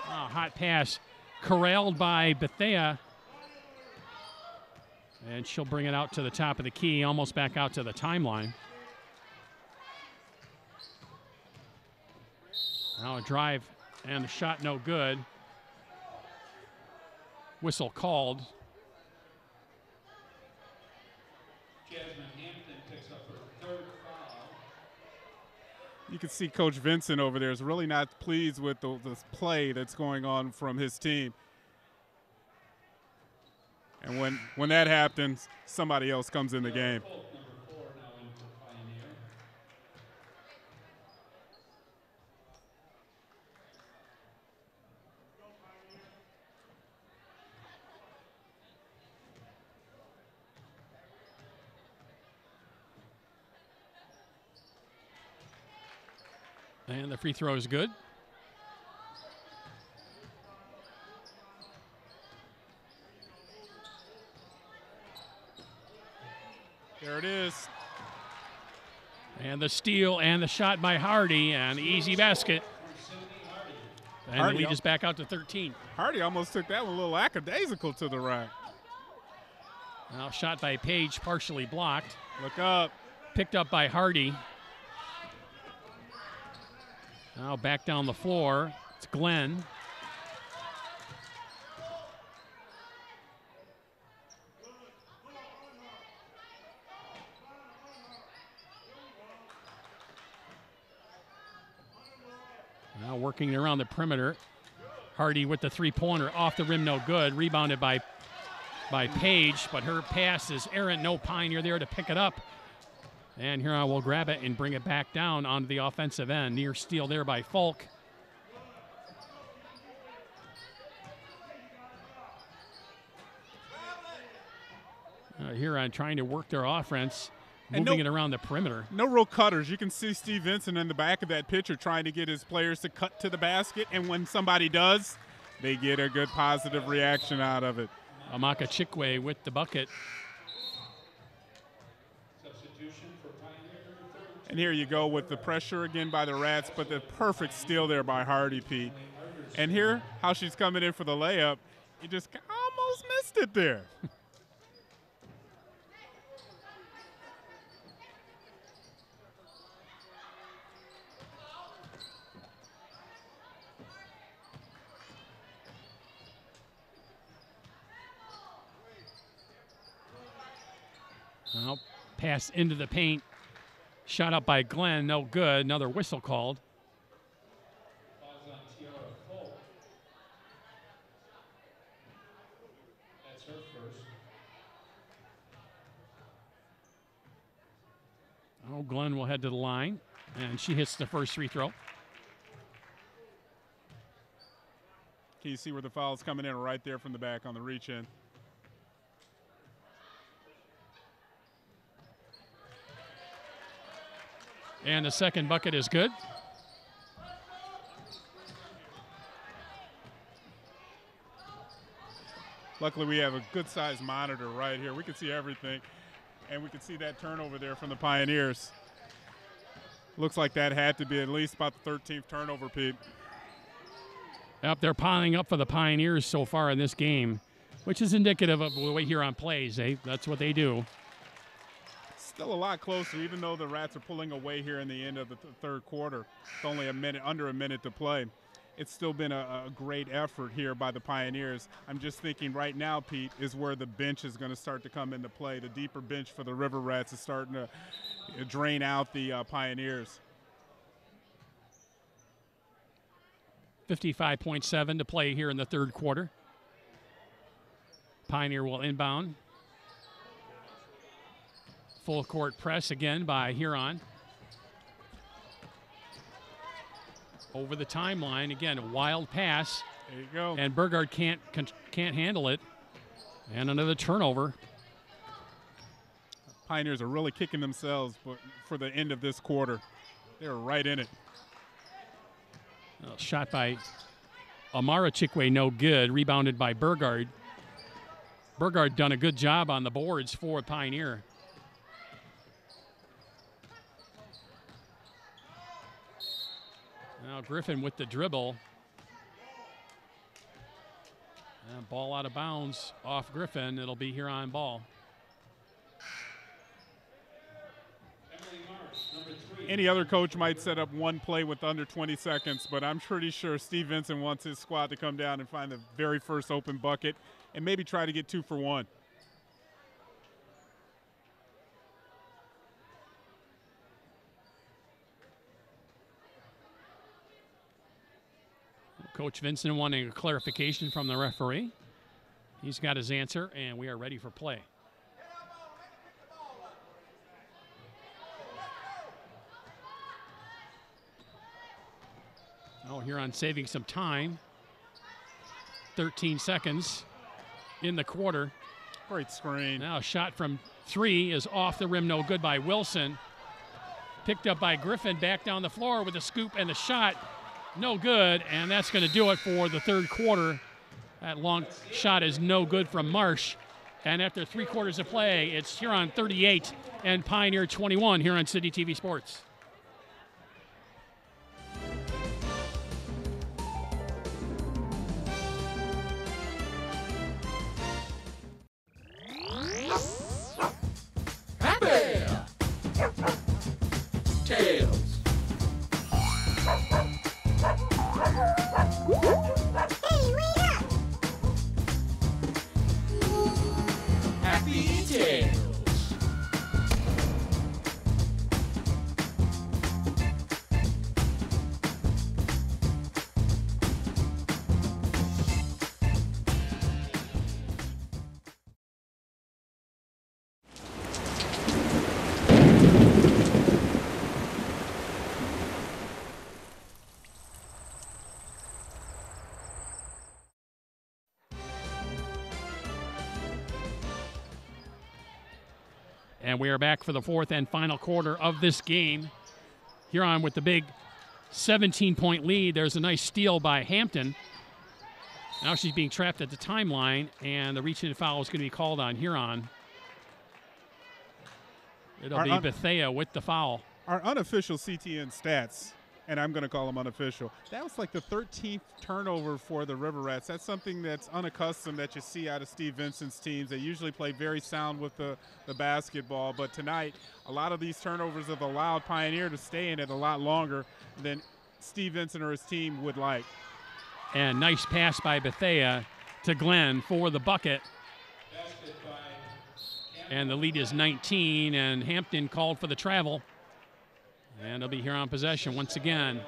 Oh, hot pass corralled by Bethea. And she'll bring it out to the top of the key, almost back out to the timeline. Now a drive and the shot no good. Whistle called. You can see Coach Vincent over there is really not pleased with the play that's going on from his team. And when that happens, somebody else comes in the game. And the free throw is good. There it is. And the steal and the shot by Hardy, and the easy basket. And the lead is back out to 13. Hardy almost took that one a little lackadaisical to the rack. Now shot by Page, partially blocked. Look up. Picked up by Hardy. Now back down the floor. It's Glenn. Now working around the perimeter. Hardy with the three-pointer off the rim, no good. Rebounded by Page, but her pass is errant. No Pioneer there to pick it up. And Huron will grab it and bring it back down onto the offensive end. Near steal there by Falk. Huron trying to work their offense, moving it around the perimeter. No real cutters. You can see Steve Vincent in the back of that picture trying to get his players to cut to the basket, and when somebody does, they get a good positive reaction out of it. Amaka Chikwe with the bucket. And here you go with the pressure again by the Rats, but the perfect steal there by Hardy, Pete. And here, how she's coming in for the layup, you just almost missed it there. Well, pass into the paint. Shot up by Glenn, no good. Another whistle called. That's her first. Oh, Glenn will head to the line, and she hits the first free throw. Can you see where the foul's coming in right there from the back on the reach in? And the second bucket is good. Luckily, we have a good-sized monitor right here. We can see everything, and we can see that turnover there from the Pioneers. Looks like that had to be at least about the 13th turnover, Pete. Yep, they're piling up for the Pioneers so far in this game, which is indicative of the way Huron plays. That's what they do. Still a lot closer, even though the Rats are pulling away here in the end of the third quarter. It's only under a minute to play. It's still been a great effort here by the Pioneers. I'm just thinking right now, Pete, is where the bench is going to start to come into play. The deeper bench for the River Rats is starting to drain out the Pioneers. 55.7 to play here in the third quarter. Pioneer will inbound. Full court press again by Huron. Over the timeline, again, a wild pass. There you go. And Burgard can't handle it. And another turnover. Pioneers are really kicking themselves for the end of this quarter. They're right in it. Shot by Amara Chikwe, no good. Rebounded by Burgard. Burgard done a good job on the boards for Pioneer. Now Griffin with the dribble. And ball out of bounds off Griffin. It'll be Huron ball. Emily Marsh, number 3. Any other coach might set up one play with under 20 seconds, but I'm pretty sure Steve Vincent wants his squad to come down and find the very first open bucket and maybe try to get 2 for 1. Coach Vincent wanting a clarification from the referee. He's got his answer, and we are ready for play. Oh, Huron saving some time. 13 seconds in the quarter. Great screen. Now a shot from 3 is off the rim, no good by Wilson. Picked up by Griffin, back down the floor with a scoop and the shot. No good, and that's going to do it for the third quarter. That long shot is no good from Marsh. And after 3 quarters of play, it's Huron 38 and Pioneer 21 here on City TV Sports. And we are back for the fourth and final quarter of this game. Huron with the big 17-point lead. There's a nice steal by Hampton. Now she's being trapped at the timeline, and the reach-in foul is going to be called on Huron. It'll be Bethea with the foul. Our unofficial CTN stats, and I'm going to call them unofficial, that was like the 13th turnover for the River Rats. That's something that's unaccustomed that you see out of Steve Vincent's teams. They usually play very sound with the basketball, but tonight a lot of these turnovers have allowed Pioneer to stay in it a lot longer than Steve Vincent or his team would like. And nice pass by Bethea to Glenn for the bucket. And the lead is 19, and Hampton called for the travel. And it'll be here on possession once again.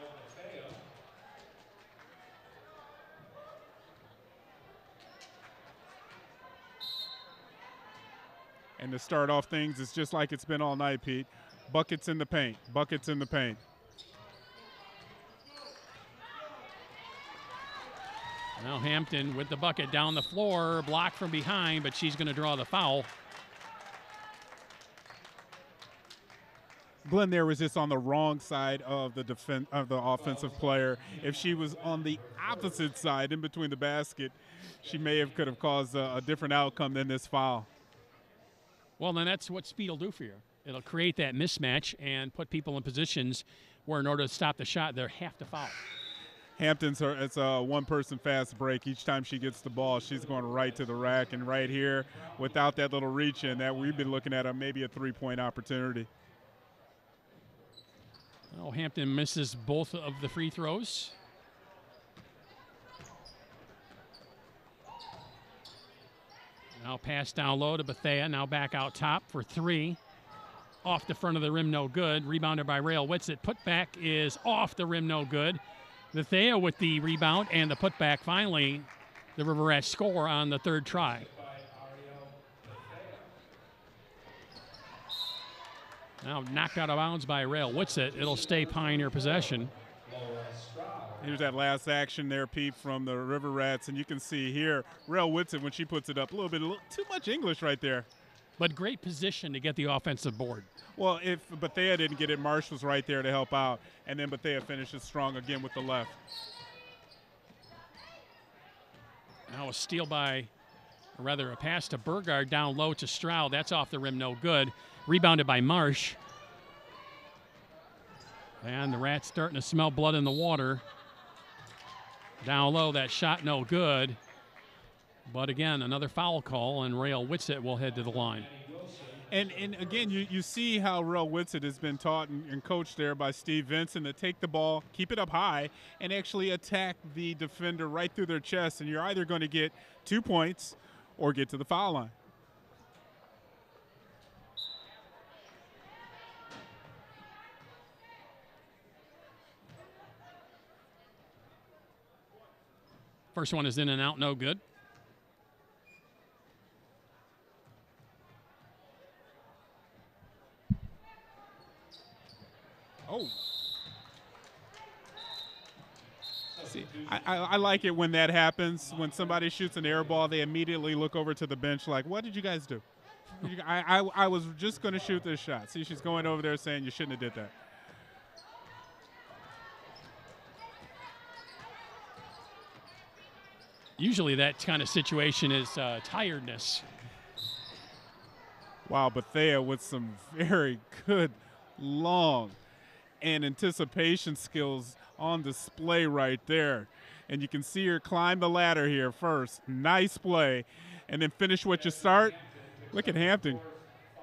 And to start off things, it's just like it's been all night, Pete. Buckets in the paint, buckets in the paint. Now Hampton with the bucket down the floor, blocked from behind, but she's going to draw the foul. Glenn there was just on the wrong side of the offensive player. If she was on the opposite side in between the basket, she could have caused a different outcome than this foul. Well, then that's what speed will do for you. It'll create that mismatch and put people in positions where in order to stop the shot, they have to foul. Hampton's it's a one-person fast break. Each time she gets the ball, she's going right to the rack. And right here, without that little reach in, that we've been looking at maybe a three-point opportunity. Oh, Hampton misses both of the free throws. Now pass down low to Bethea. Now back out top for 3. Off the front of the rim, no good. Rebounded by Rael Whitsitt. Putback is off the rim, no good. Bethea with the rebound and the putback. Finally, the River Rats score on the third try. Now knocked out of bounds by Rael Whitsitt. It'll stay Pioneer possession. Here's that last action there, Pete, from the River Rats. And you can see here, Rael Whitsitt, when she puts it up, a little too much English right there. But great position to get the offensive board. Well, if Bethea didn't get it, Marsh was right there to help out. And then Bethea finishes strong again with the left. Now a steal by, or rather a pass to Burgard down low to Stroud. That's off the rim, no good. Rebounded by Marsh. And the Rats starting to smell blood in the water. Down low, that shot no good. But again, another foul call, and Rael Whitsitt will head to the line. And again, you see how Rel Whitsitt has been taught and coached there by Steve Vincent to take the ball, keep it up high, and actually attack the defender right through their chest. And you're either going to get 2 points or get to the foul line. First one is in and out, no good. Oh. See, I like it when that happens. When somebody shoots an air ball, they immediately look over to the bench like, what did you guys do? I was just going to shoot this shot. See, she's going over there saying you shouldn't have did that. Usually that kind of situation is tiredness. Wow, Bethea with some very good, long, and anticipation skills on display right there. And you can see her climb the ladder here first. Nice play. And then finish what you start. Look at Hampton.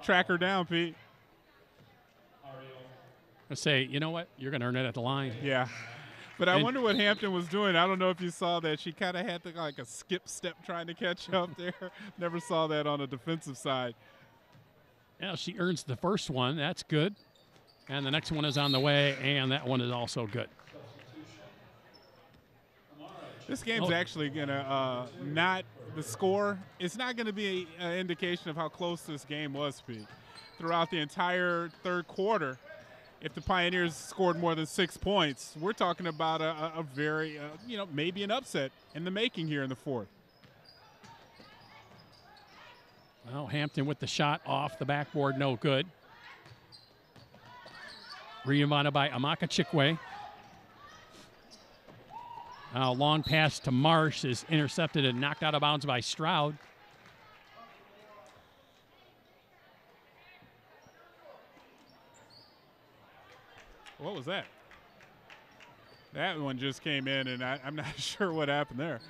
Track her down, Pete. I say, you know what? You're going to earn it at the line. Yeah. But I wonder what Hampton was doing. I don't know if you saw that. She kind of had like a skip step trying to catch up there. Never saw that on the defensive side. Yeah, she earns the first one. That's good. And the next one is on the way, and that one is also good. This game's actually going to not – the score, it's not going to be an indication of how close this game was, Pete. Throughout the entire third quarter, if the Pioneers scored more than 6 points, we're talking about a very, maybe an upset in the making here in the fourth. Well, Hampton with the shot off the backboard, no good. Rebounded by Amaka Chikwe. Long pass to Marsh is intercepted and knocked out of bounds by Stroud. What was that? That one just came in, and I'm not sure what happened there.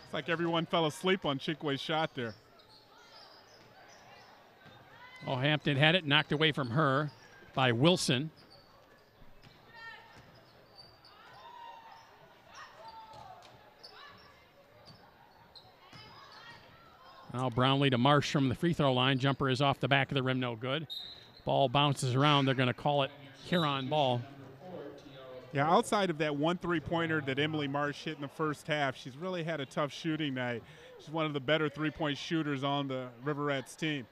It's like everyone fell asleep on Chikwe's shot there. Oh, Hampton had it knocked away from her by Wilson. Now Brownlee to Marsh from the free throw line. Jumper is off the back of the rim, no good. Ball bounces around. They're going to call it Huron ball. Yeah, outside of that 1 3-pointer that Emily Marsh hit in the first half, she's really had a tough shooting night. She's one of the better three-point shooters on the Riverettes team.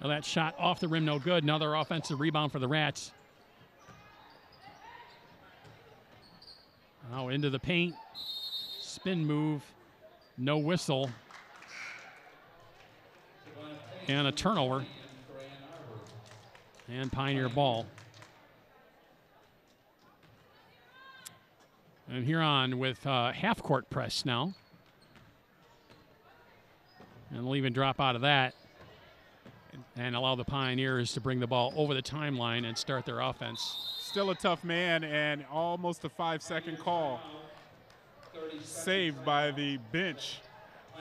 Well, that shot off the rim, no good. Another offensive rebound for the Rats. Now into the paint. Spin move. No whistle. And a turnover. And Pioneer ball. And Huron with half-court press now. And they'll even drop out of that and allow the Pioneers to bring the ball over the timeline and start their offense. Still a tough man and almost a 5-second call. Saved by the bench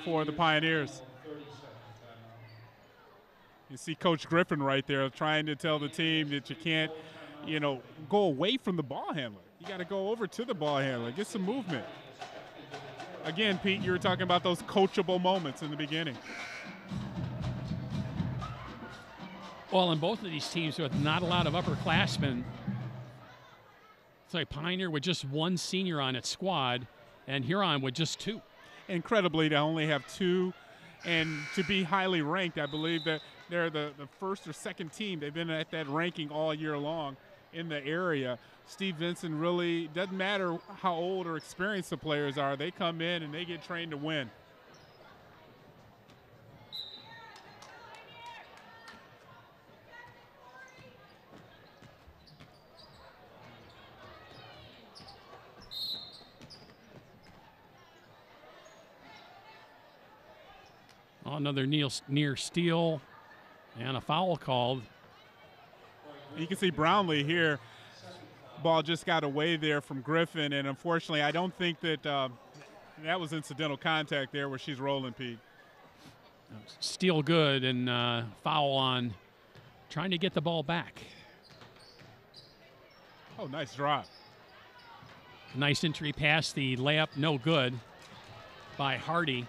for the Pioneers. You see Coach Griffin right there trying to tell the team that you can't, go away from the ball handler. You got to go over to the ball handler, get some movement. Again, Pete, you were talking about those coachable moments in the beginning. Well, in both of these teams with not a lot of upperclassmen, it's like Pioneer with just one senior on its squad and Huron with just 2. Incredibly, to only have 2 and to be highly ranked. I believe that they're the first or second team. They've been at that ranking all year long in the area. Steve Vincent really, doesn't matter how old or experienced the players are, they come in and they get trained to win. Another near steal, And a foul called. You can see Brownlee here. Ball just got away there from Griffin, and unfortunately, I don't think that that was incidental contact there where she's rolling, Pete. Steal good and foul on trying to get the ball back. Oh, nice drop. Nice entry pass. The layup no good by Hardy.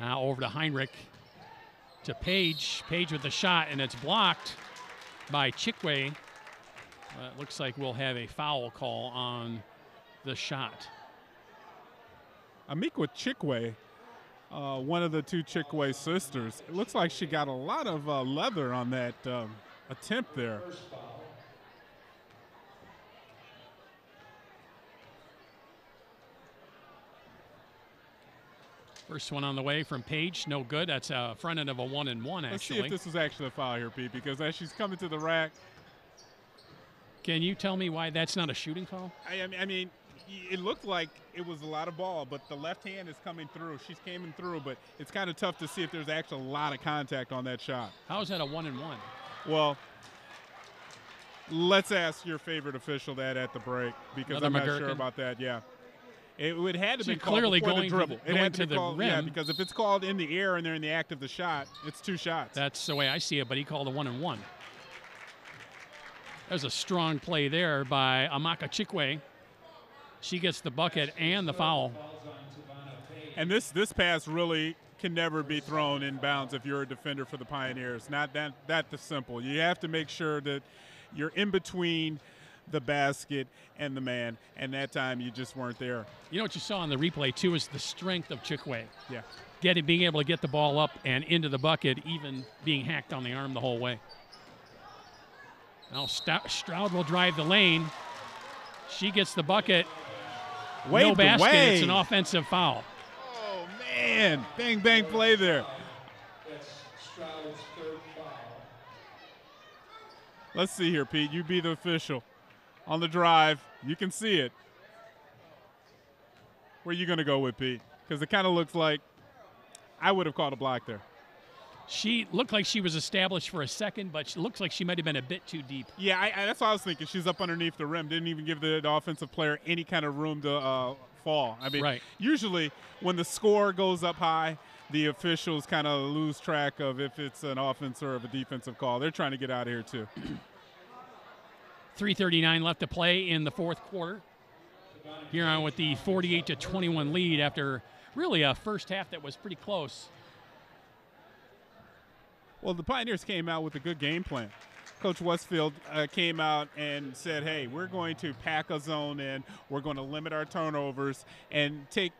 Now over to Heinrich. To Page. Page with the shot, and it's blocked by Chikwe. It looks like we'll have a foul call on the shot. Amikwa Chikwe, one of the two Chikwe sisters, it looks like she got a lot of leather on that attempt there. First one on the way from Page, no good. That's a front end of a 1-and-1, actually. Let's see if this is actually a foul here, Pete, because as she's coming to the rack. Can you tell me why that's not a shooting foul? I mean, it looked like it was a lot of ball, but the left hand is coming through. She's coming through, but it's kind of tough to see if there's actually a lot of contact on that shot. How is that a 1-and-1? Well, let's ask your favorite official that at the break, because Another I'm not McGurkin? sure about that, yeah. It would have to be clearly called before going the dribble. to It had the be rim. Yeah, because if it's called in the air and they're in the act of the shot, it's two shots. That's the way I see it, but he called a 1-and-1. There's a strong play there by Amaka Chikwe. She gets the bucket and the foul. And this pass really can never be thrown in bounds if you're a defender for the Pioneers. Not that simple. You have to make sure that you're in between the basket and the man, and that time you just weren't there. You know what you saw on the replay, too, is the strength of Chikwe. Yeah. Being able to get the ball up and into the bucket, even being hacked on the arm the whole way. Now Stroud will drive the lane. She gets the bucket. No basket. It's an offensive foul. Oh, man. Bang, bang play there. That's Stroud's third foul. Let's see here, Pete. You be the official. On the drive, you can see it. Where are you going to go with, Pete? Because it kind of looks like I would have called a block there. She looked like she was established for a second, but she looks like she might have been a bit too deep. Yeah, that's what I was thinking. She's up underneath the rim. Didn't even give the offensive player any kind of room to fall. I mean, Usually when the score goes up high, the officials kind of lose track of if it's an offensive or a defensive call. They're trying to get out of here, too. 3:39 left to play in the fourth quarter. Huron with the 48-21 lead after really a first half that was pretty close. Well, the Pioneers came out with a good game plan. Coach Westfield came out and said, hey, we're going to pack a zone in. We're going to limit our turnovers and take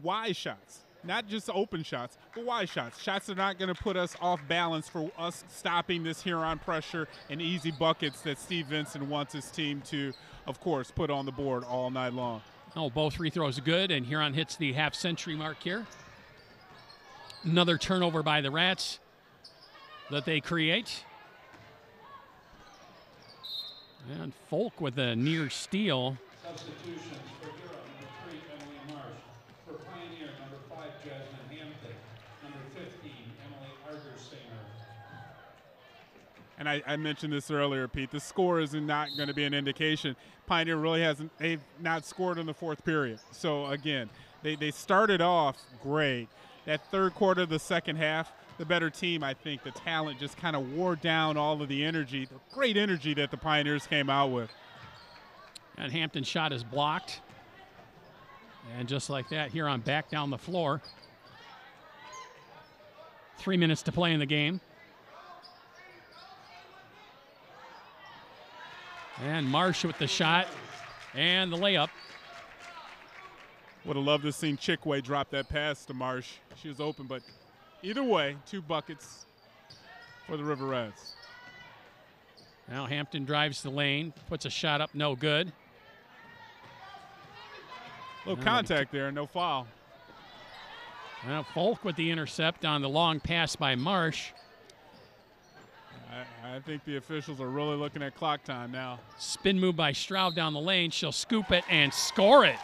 wide shots. Not just open shots, but wide shots. Shots that are not going to put us off balance for us stopping this Huron pressure and easy buckets that Steve Vincent wants his team to, of course, put on the board all night long. Oh, both free throws good, and Huron hits the half-century mark here. Another turnover by the Rats that they create. And Folk with a near steal. Substitutions for Huron, number 3, Emily Marsh. For Pioneer, number 5, Jasmine Hampton. Number 15, Emily Argersinger. And I mentioned this earlier, Pete. The score is not going to be an indication. Pioneer really they've not scored in the fourth period. So, again, they started off great. That third quarter of the second half, the better team, I think, the talent just kind of wore down all of the energy, the great energy that the Pioneers came out with. And Hampton's shot is blocked. And just like that, Huron back down the floor. 3 minutes to play in the game. And Marsh with the shot and the layup. Would have loved to have seen Chikwe drop that pass to Marsh. She was open, but either way, 2 buckets for the River Rats. Now Hampton drives the lane, puts a shot up, no good. Little contact there, no foul. Now Folk with the intercept on the long pass by Marsh. I think the officials are really looking at clock time now. Spin move by Stroud down the lane. She'll scoop it and score it.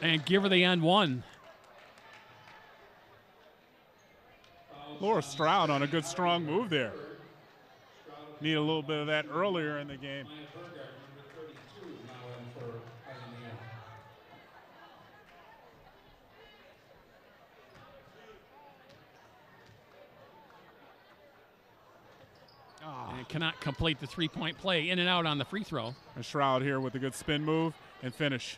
And give her the end one. Laura Stroud on a good strong move there. Need a little bit of that earlier in the game. And cannot complete the three-point play. In and out on the free throw. And Stroud here with a good spin move and finish.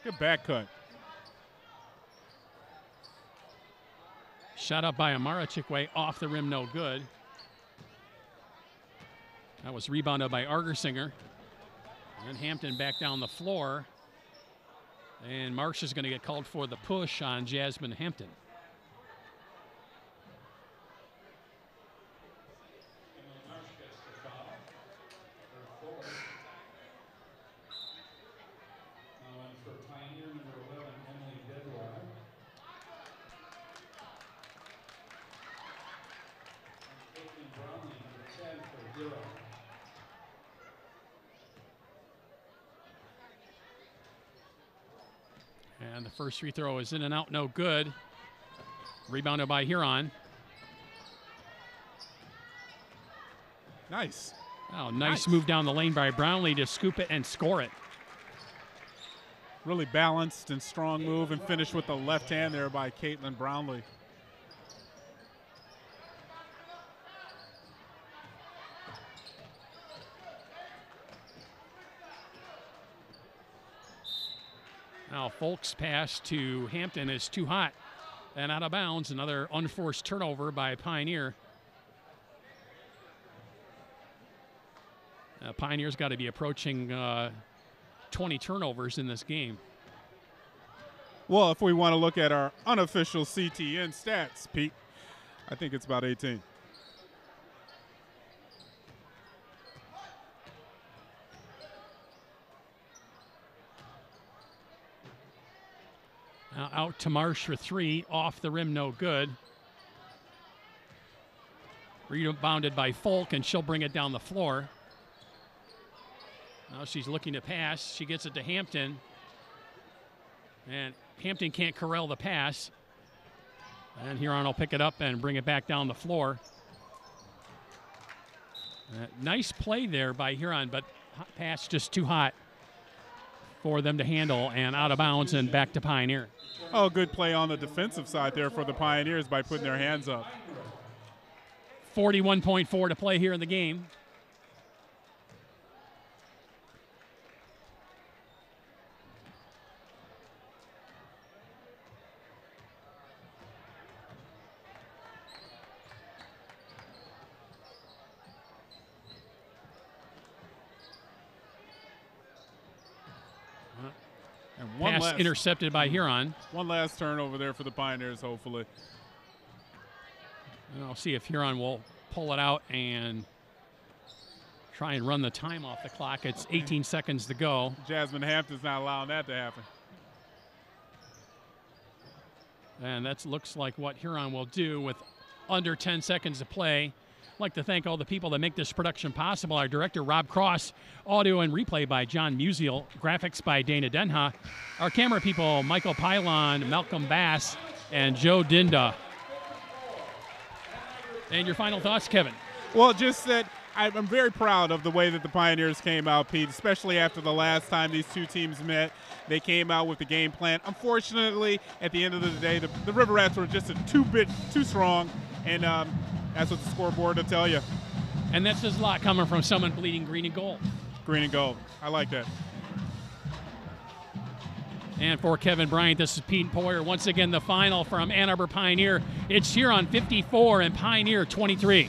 Good back cut. Shot up by Amara Chikwe, off the rim, no good. That was rebounded by Argersinger. And Hampton back down the floor. And Marsh is going to get called for the push on Jasmine Hampton. And the first free throw is in and out, no good. Rebounded by Huron. Nice. Oh, nice move down the lane by Brownlee to scoop it and score it. Really balanced and strong move and finish with the left hand there by Caitlin Brownlee. Now Folk's pass to Hampton is too hot and out of bounds. Another unforced turnover by Pioneer. Pioneer's got to be approaching 20 turnovers in this game. Well, if we want to look at our unofficial CTN stats, Pete, I think it's about 18. Now out to Marsh for three, off the rim, no good. Rebounded by Folk, and she'll bring it down the floor. Now she's looking to pass. She gets it to Hampton. And Hampton can't corral the pass. And Huron will pick it up and bring it back down the floor. Nice play there by Huron, but pass just too hot for them to handle, and out of bounds and back to Pioneer. Oh, good play on the defensive side there for the Pioneers by putting their hands up. 41.4 to play here in the game. And pass intercepted by Huron. One last turnover there for the Pioneers, hopefully. And I'll see if Huron will pull it out and try and run the time off the clock. It's 18 seconds to go. Jasmine Hampton's not allowing that to happen. And that looks like what Huron will do with under 10 seconds to play. I'd like to thank all the people that make this production possible. Our director, Rob Cross, audio and replay by John Musial, graphics by Dana Denha. Our camera people, Michael Pylon, Malcolm Bass, and Joe Dinda. And your final thoughts, Kevin? Well, just that I'm very proud of the way that the Pioneers came out, Pete, especially after the last time these two teams met. They came out with the game plan. Unfortunately, at the end of the day, the River Rats were just a bit too strong, and that's what the scoreboard will tell you. And that's just a lot coming from someone bleeding green and gold. Green and gold. I like that. And for Kevin Bryant, this is Pete Poyer. Once again, the final from Ann Arbor Pioneer. It's here on 54 and Pioneer 23.